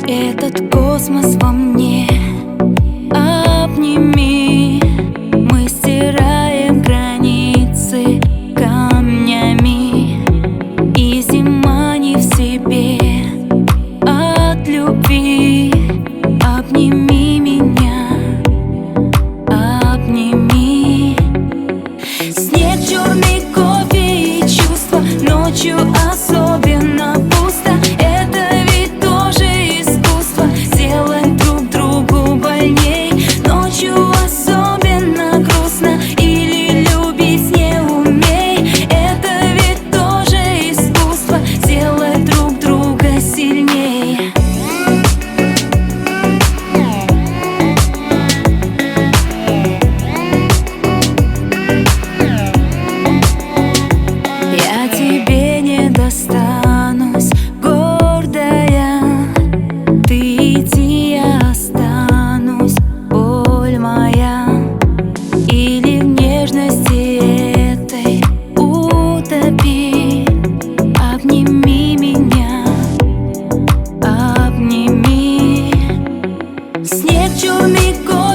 Этот космос во мне обними. Мы стираем границы камнями, и зима не в себе от любви. Обними меня, обними. Снег, черный кофе и чувства, ночью особенно пусто. Это ведь тоже искусство, сделать друг другу больней. Ночью особенно грустно, или любить не умей. Это ведь тоже искусство, сделать друг друга сильней. Я тебе не достанусь, гордая. Ты иди, я останусь, боль моя. Или в нежности этой утопи. Обними меня, обними. Снег, черный кот